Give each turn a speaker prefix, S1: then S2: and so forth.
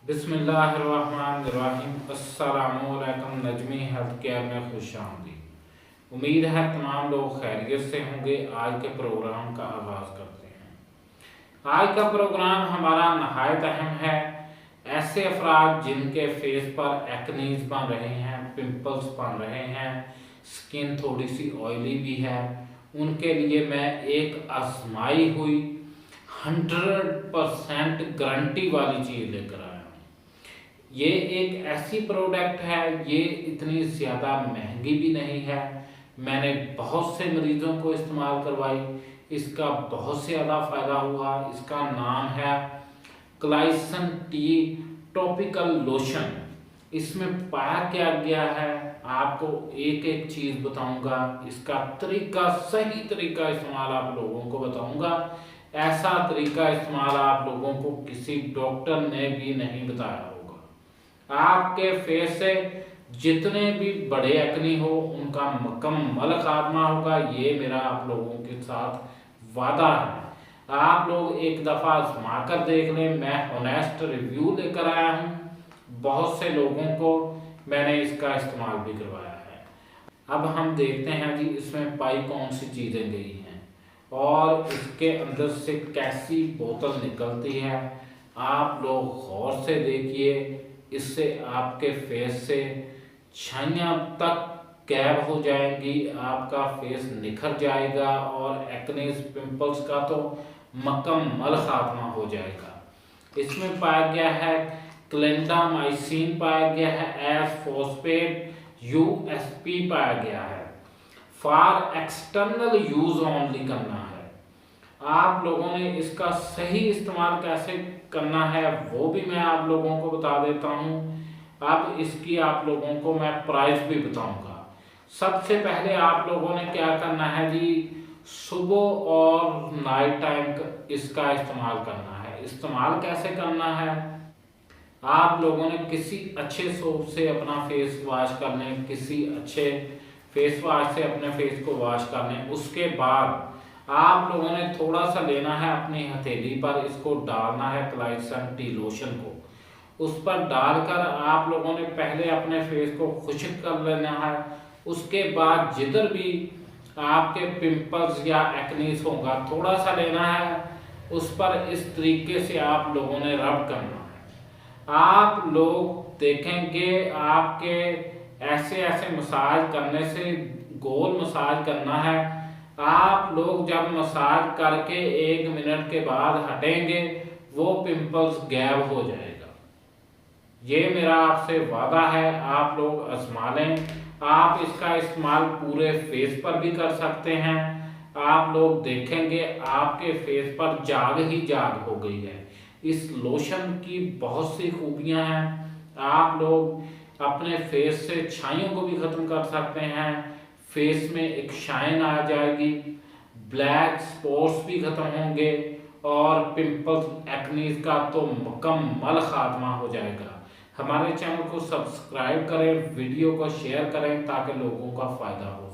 S1: बिस्मिल्लाहिर्रहमानिर्रहीम। अस्सलामुअलैकुम। Najmi health care में खुशामदीद। उम्मीद है तमाम लोग खैरियत से होंगे। आज के प्रोग्राम का आगाज़ करते हैं। आज का प्रोग्राम हमारा नहायत अहम है। ऐसे अफराद जिनके फेस पर एक्नीज बन रहे हैं, पिंपल्स बन रहे हैं, स्किन थोड़ी सी ऑयली भी है, उनके लिए मैं एक आजमाई हुई 100% गारंटी वाली चीज़ लेकर आया हूँ। ये एक ऐसी प्रोडक्ट है, ये इतनी ज़्यादा महंगी भी नहीं है। मैंने बहुत से मरीज़ों को इस्तेमाल करवाई, इसका बहुत से ज़्यादा फ़ायदा हुआ। इसका नाम है क्लाइसन टी टॉपिकल लोशन। इसमें पाया क्या गया है, आपको एक एक चीज़ बताऊंगा। इसका तरीका, सही तरीका इस्तेमाल आप लोगों को बताऊंगा। ऐसा तरीका इस्तेमाल आप लोगों को किसी डॉक्टर ने भी नहीं बताया होगा। आपके फेस से जितने भी बड़े एक्नी हो उनका मुकम्मल खात्मा होगा, ये मेरा आप लोगों के साथ वादा है। आप लोग एक दफ़ा आजमा कर देख लें। मैं ऑनेस्ट रिव्यू लेकर आया हूँ। बहुत से लोगों को मैंने इसका इस्तेमाल भी करवाया है। अब हम देखते हैं जी इसमें पाई कौन सी चीज़ें गई हैं और इसके अंदर से कैसी बोतल निकलती है। आप लोग गौर से देखिए। इससे आपके फेस से छाइयाँ तक गैब हो जाएंगी, आपका फेस निखर जाएगा और एक्नेस पिंपल्स का तो मुकम्मल खात्मा हो जाएगा। इसमें पाया गया है क्लेंडामाइसिन, पाया गया है एस फॉस्फेट, यूएसपी पाया गया है। फॉर एक्सटर्नल यूज ओनली करना है। आप लोगों ने इसका सही इस्तेमाल कैसे करना है वो भी मैं आप लोगों को बता देता हूँ। अब इसकी आप लोगों को मैं प्राइस भी बताऊंगा। सबसे पहले आप लोगों ने क्या करना है जी, सुबह और नाइट टाइम इसका इस्तेमाल करना है। इस्तेमाल कैसे करना है, आप लोगों ने किसी अच्छे सोप से अपना फेस वॉश कर लें, किसी अच्छे फेस वॉश से अपने फेस को वॉश कर लें। उसके बाद आप लोगों ने थोड़ा सा लेना है अपनी हथेली पर, इसको डालना है क्लाइसन टी लोशन को। उस पर डालकर आप लोगों ने पहले अपने फेस को खुश्क कर लेना है। उसके बाद जिधर भी आपके पिंपल्स या एक्नीस होगा थोड़ा सा लेना है, उस पर इस तरीके से आप लोगों ने रब करना है। आप लोग देखेंगे आपके ऐसे ऐसे मसाज करने से, गोल मसाज करना है। आप लोग जब मसाज करके 1 मिनट के बाद हटेंगे वो पिंपल्स गैब हो जाएगा। ये मेरा आपसे वादा है। आप लोग आजमा लें। आप इसका इस्तेमाल पूरे फेस पर भी कर सकते हैं। आप लोग देखेंगे आपके फेस पर जाग ही जाग हो गई है। इस लोशन की बहुत सी खूबियां हैं। आप लोग अपने फेस से छाइयों को भी ख़त्म कर सकते हैं। फेस में एक शाइन आ जाएगी, ब्लैक स्पॉट्स भी ख़त्म होंगे और पिंपल्स एक्नीज का तो मुकम्मल खात्मा हो जाएगा। हमारे चैनल को सब्सक्राइब करें, वीडियो को शेयर करें ताकि लोगों का फ़ायदा हो।